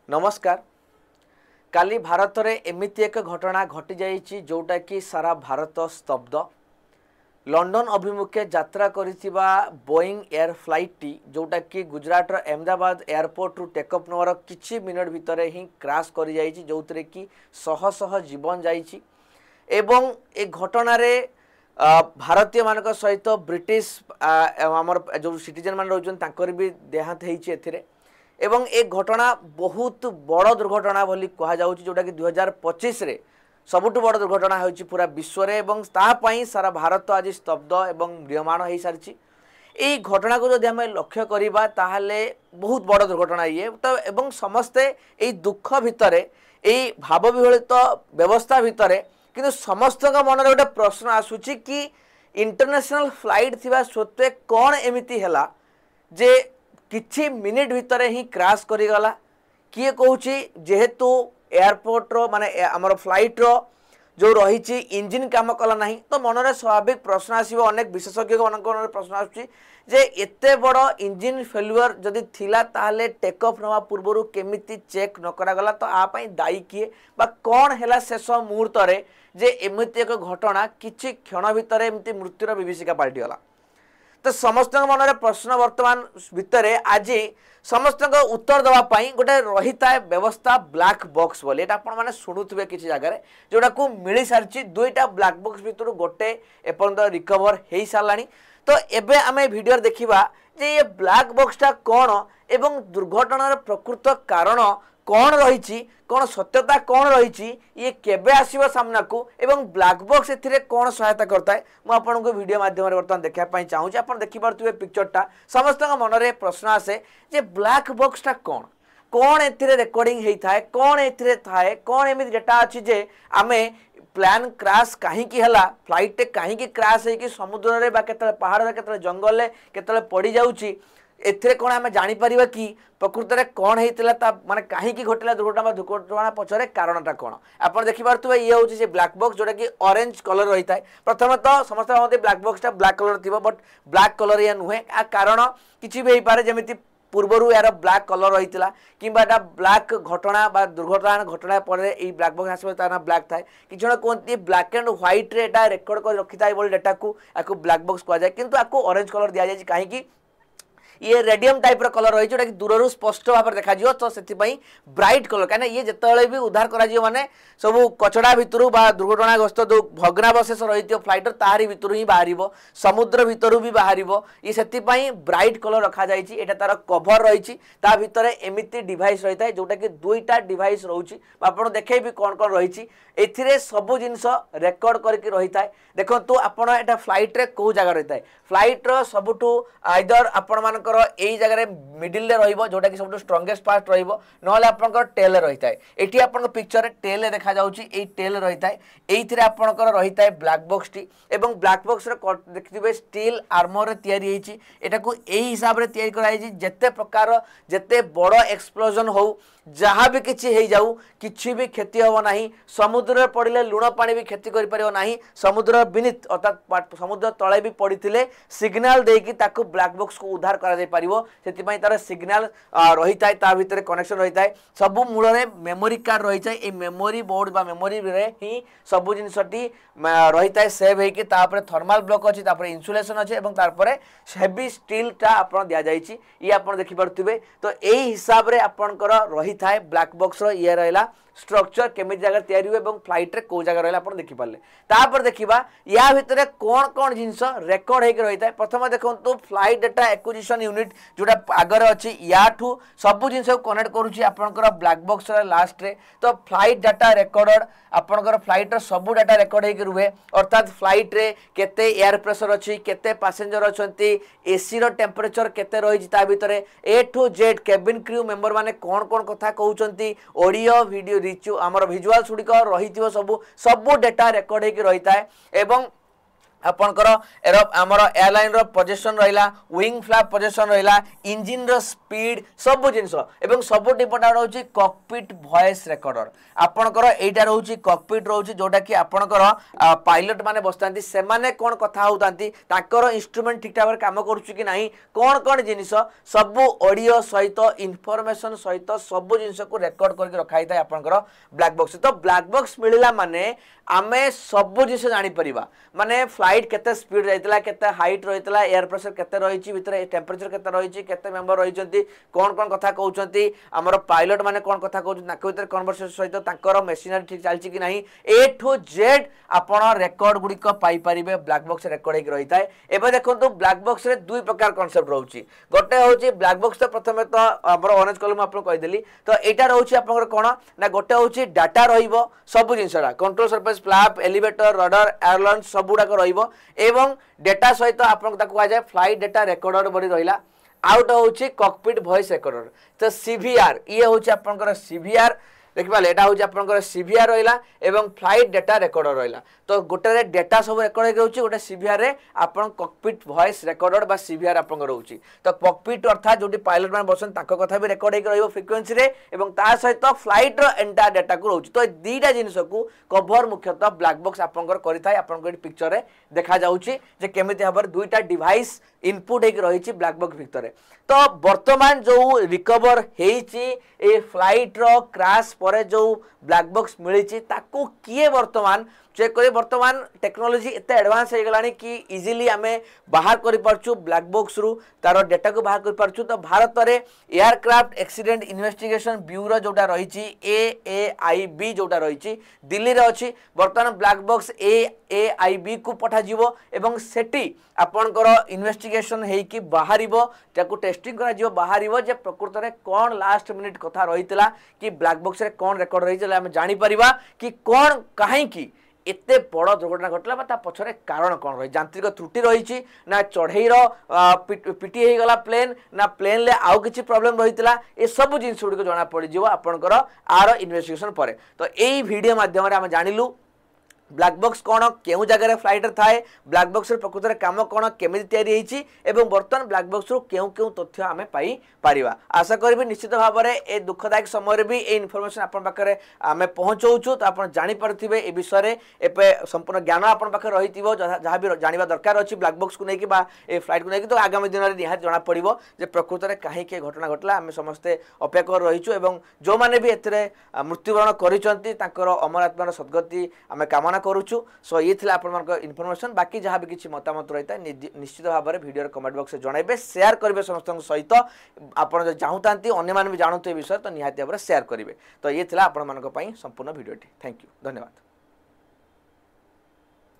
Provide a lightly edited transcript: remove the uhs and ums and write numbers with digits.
नमस्कार। काली भारत रे एमिति एक घटना घटी जाइछि जोटा कि सारा भारत स्तब्ध। लंडन अभिमुखे यात्रा करिथिबा बोइंग एयर फ्लाइट टी जोटा कि गुजरात रो अहमदाबाद एयरपोर्ट रु टेकअप नवर किछि मिनट भितर ही क्रैश करि जाइछि जोतरे कि शह शह जीवन जाइछि एवं ए घटना रे भारतीय मानक सहित ब्रिटिश आमर जो सिटीजन मान रहउछन तांकर भी देहांत हेछि एथिरे एवं एक घटना बहुत बड़ दुर्घटना बोली कहा जाउछि जोटा कि 2025 रे सबुठ बड़ दुर्घटना होछि पूरा विश्व रे एवं ता पई सारा भारत आज स्तब्ध एवं म्रियमाण हो सारिछि। एई घटना को जदि हमें लक्ष्य करिबा ताहले बहुत बड़ दुर्घटना ये तो एवं समस्ते एई दुख भितरे एई भाव विहलित व्यवस्था भितरे किंतु समस्त मन रे गोटे प्रश्न आसुछि कि इंटरनेशनल फ्लाइट थिबा सत्वे कोन एमिति हैला जे किछि मिनिट भितर ही क्रैश करिगला। किए कहूँ जेहेतु एयरपोर्ट रो माने आमर फ्लाइट रो जो रही इंजिन काम कला नहीं तो मनरे स्वाभाविक प्रश्न आसीबो। अनेक विशेषज्ञ मनकर प्रश्न आछी जे एते बड़ इंजिन फेल्युअर जदि थिला ताहले टेक ऑफ नवा पूर्वरु केमिति चेक न करा गला तो आ पई दायी किए बा कोन हैला शेष मुहूर्त रे जे एमिति एक घटना किछि क्षण भितर एमिति मृत्युर विभीषिका पलटि गला। तो समस्त मन प्रश्न वर्तमान भितर आज समस्त उत्तर देवाई गोटे रही है व्यवस्था ब्लैक बॉक्स बोली एटा आपण माने शुणुवे किसी जगह जोटा को मिल सारी दुईटा ब्लैक बॉक्स भितर गोटे एपर्यंत रिकवर हो सारा। तो एबे आमे वीडियो देखिबा जे ये ब्लैक बॉक्सटा कौन एवं दुर्घटनार प्रकृत कारण कौन रही कौन सत्यता कौन रही ये केबे आसीबो सामना को एवं ब्लैक बॉक्स एथिरे कौन सहायता करता है मु आपनको वीडियो माध्यम रे बर्तमान देखा पई चाहूँ। आपण देखि पारथुबे पिक्चरटा समस्त मन रे प्रश्न आसे जे ब्लैक बॉक्सटा कौन कौन एथिरे रिकॉर्डिंग हेई थाए कौन एथिरे थाए कौन एमिति डेटा अछि जे आमे प्लान क्रैश कहीं हला फ्लाइट कहीं क्रैश है कि समुद्र रे बा केतले पहाड़ रे केतले जंगल रे केतले पड़ी जाउची एथिरे कौन आम जापर कि प्रकृत में कौन होता माने कहीं घटला दुर्घटना दुर्घटना पछरे कारणटा कौन आप देखिपे ये हूँ से ब्लैक बॉक्स जोटा कि ऑरेंज कलर रही है। प्रथम तो समस्त भावते ब्लैक बॉक्सटा ब्लैक कलर थी बट ब्लैक कलर ये नुहे आ कारण किसी भी हो पारे जमी पूर्वर यार ब्लैक कलर रही कि ब्लैक घटना दुर्घटना घटना पर ब्लैक बॉक्स आसो तार ब्लैक थाए कि कहते ब्लैक एंड व्हाइट रे रेकर्ड कर रखी था डेटा को ब्लैक बॉक्स कहुए किंतु आपको ऑरेंज कलर दि जाए कहीं ये रेडियम टाइप रो कलर रही जोटा कि दूर स्पष्ट भाव में देखा तो से ब्राइट कलर कहीं ये जिते भी उद्धार करा माने सब कचड़ा भितर दुर्घटनाग्रस्त जो भग्नावशेष रही फ्लाइटर ताहारी भितर ही बाहर समुद्र भितर भी बाहर ये से ब्राइट कलर रखा जाइए तार कभर रही भितर एमती डिवाइस रही है जोटा कि दुईटा डिवाइस रोचे आपड़ देखे भी कौन कौन रही एथिरे सब जिनस रेकर्ड करके रही है। देखो आपड़ एटा फ्लाइट रे कौ जगह रही है फ्लाइट रो सबुठु आइदर आपण मानकर एई जगह मिडिल रे रहिबो जोटा कि सबुठु स्ट्रॉन्गेस्ट पार्ट रहिबो नहले आपनकर टेल रही है। एठी आपन पिक्चर रे टेल देखा जाउची एई टेल रही है एइथिरे आपनकर रही है ब्लैक बॉक्स टी एवं ब्लैक बॉक्स रे देखिबे स्टील आर्मर रे तयारी हेची एटा को एई हिसाब रे तयारी कराई जी जत्ते प्रकार जत्ते बड़ एक्सप्लोजन हो जहाँ भी किसी हो जाऊ किसी भी क्षति हम ना समुद्र पड़े लुण पानी भी क्षति कर पार ना समुद्र विनीत अर्थात समुद्र तले भी पड़ी सिग्नाल देकी ताकू ब्लैक बॉक्स को उद्धार कर तार सिग्नाल रही है भितर कनेक्शन रही है सबू मूल मेमोरी कार्ड रही है मेमोरी बोर्ड बा मेमोरी रे ही सबू जिनसटी रही है सेव होकर थर्माल ब्लॉक अच्छी इन्सुलेसन अच्छे और हेवी स्टील टा आप दि जाइए ये आप देखिपे। तो यही हिसाब से आपंकर रही थाए ब्लैक बॉक्स रो ये रहा स्ट्रक्चर केमी जगह तैयारी हुए फ्लाइट रे को जगह रहा आप देखिपारे तापर देखा या भितर कौन कौन जिनस रेकर्ड होकर रही है। प्रथम देखो फ्लाइट डेटा एक्विजिशन यूनिट जोटा आगे अच्छी या सबू जिन कनेक्ट करुच्ची आपंकर ब्लैक बॉक्स लास्ट रे तो फ्लाइट डाटा रेकर्ड आपंकर फ्लाइट सबू डाटा रेकर्ड होकर रुहे अर्थात फ्लाइट रे केते एयर प्रेशर अच्छी केते पैसेंजर अच्छा एसी रो टेम्परेचर केते रही भितर A to Z cabin crew member माने कौन कौन कथा कहते ऑडियो वीडियो आमर भिजुआल्स गुड़िक रही सबू सबू डेटा रेकर्ड होकर रही है एवं आपणकर एरो आमर एयरलाइन रो पोजीशन रहिला विंग फ्लैप पोजीशन रहिला इंजिन रो स्पीड सब जिंस एवं सब डिपोर्ट होची कॉकपिट वॉइस रिकॉर्डर आपणकर एटा रहउची कॉकपिट रहउची जोटा कि आपणकर पायलट माने बसतांती से माने कोन कथा होतांती ताकर इंस्ट्रूमेंट ठीक ठाक काम करूची कि नाही कोन कोन जिनिस सब ऑडियो सहित इंफॉर्मेशन सहित सब जिनिस को रिकॉर्ड करके रखाई थाए आपणकर ब्लैक बॉक्स तो ब्लैक बॉक्स मिलिला माने आमे सब जिनिस जानि परिबा माने फ्लाइट केते स्पीड रहितला केते हाइट रहितला एयर प्रेशर केते रहिची भितरे टेम्परेचर केते रहिची केते मेंबर रहिचंती कोन कोन कथा कहउचंती हमर पायलट माने कोन कथा कहउचंती नाक भितरे कन्वर्सेशन सहित ताकर मशीनरी ठीक चलची कि नाही ए टू जेड आपण रेकॉर्ड गुडी को पाई परिबे ब्लैक बॉक्स रेकॉर्ड हेक रही थाए एबे देखंतु ब्लैक बॉक्स रे दुई प्रकार कांसेप्ट रहउची गोटे होची ब्लैक बॉक्स तो प्रथमे तो हमर ऑरेंज कलर आपन कहि देली तो एटा रहउची आपन कोन ना गोटे होची डाटा रहिबो सब जिंसडा control surface flap elevator rudder airline सब गुडा को रहिबो एवं डेटा सहित आपन ताको आ जाय फ्लाइट डेटा रेकॉर्डर बडी रहिला आउट होची कॉकपिट वॉइस रेकॉर्डर तो सीवीआर ये होची आपनकर सीवीआर देखिपाले एटा होची आपनकर सीवीआर रहिला एवं फ्लाइट डेटा रेकॉर्डर रहिला तो गोटे रे डेटा सब रेकॉर्ड हेक रहउची गोटे सीवीआर रे आपन कॉकपिट वॉइस रेकॉर्डर बा सीवीआर आपनकर रहउची तो कॉकपिट अर्थात जोटी पायलट मान बसन ताको कथा भी रेकॉर्ड हेक रहिबो फ्रीक्वेंसी रे एवं ता सहित फ्लाइट रो एंटायर डेटा को रहउची तो दीटा जिनिस को कवर मुख्यतः ब्लैक बॉक्स आपनकर करिथाय आपनकर पिक्चर रे देखा जाउची जे केमिति हबर दुईटा डिवाइस इनपुट हेक रहिची ब्लैक बॉक्स भितरे तो वर्तमान जो रिकवर हेची ए फ्लाइट रो क्रैश परे जो ब्लैक बॉक्स मिलिची ताको किए वर्तमान चेक करे वर्तमान टेक्नोलॉजी एते एडवांस हो गलानी कि इजीली आमे बाहर करि परछु ब्लैक बॉक्स रु तारो डेटा को बाहर करि परछु तो भारत रे एयरक्राफ्ट एक्सीडेंट इन्वेस्टिगेशन ब्यूरो जोटा रहिची AAIB जोटा रहिची दिल्ली रे अछि वर्तमान ब्लैक बॉक्स AAIB को पठा जीवो एवं सेटी आपनकर इन्वेस्टिगेशन हेई कि बाहरिबो ताको टेस्टिंग करा जीवो बाहरिबो जे प्रकृत रे कोन लास्ट मिनिट कथा रहितला कि ब्लैक बॉक्स रे कोन रेकॉर्ड रहितला हम जानि परिबा कि कोन काहे कि एते बड़ दुर्घटना घटला ता पछरे कारण कोन रही यांत्रिक त्रुटि रही ना चढ़ई पिटी हो गला प्लेन ना प्लेन ले आउ किछि प्रॉब्लम रहितला ए सब जिंस गुडी को जाना पड़ी जीवो आपनकर आर इन्वेस्टिगेशन परे तो एई वीडियो माध्यम रे हम जानिलु ब्लैक बॉक्स कौन केउ जगह रे फ्लाइट थाए ब्लैक बॉक्स रे प्रकृत रे काम कौन केमिति तयारी हेची एवं बर्तन ब्लैक बॉक्स रो केउ केउ तथ्य आमे पाई परिबा आशा करबी निश्चित भाव रे ए दुखदायक समय रे भी ए इन्फॉर्मेशन आपन पाखरे आमे पहुंचौछु तो आपन जानि परथिबे ए विषय रे एपे संपूर्ण ज्ञान आपन पाखरे रहितिबो जहा भी जानिबा दरकार अछि ब्लैक बॉक्स को नै कि बा ए फ्लाइट को नै कि तो आगामी दिन रे निहात जणा पड़िबो जे प्रकृत रे काहे के घटना घटला आमे समस्त अपेक्षा कर रहिछु एवं जो माने भी एतरे मृत्युवरण करिसंती तांकर अमर आत्मार सद्गति आमे कामना करूछु सो ये थिला आपन मानक इन्फॉर्मेशन बाकी जहां भी किछि मतामत रहिता निश्चित भाव में वीडियो कमेंट बॉक्स में जणाइबे शेयर करिवे समस्त सहित आपन जो चाहूतांती अन्य मान भी जानते विषय तो निहाती भाव शेयर करिवे तो ये थिला आपन मानक पई संपूर्ण वीडियोटी थैंक यू धन्यवाद।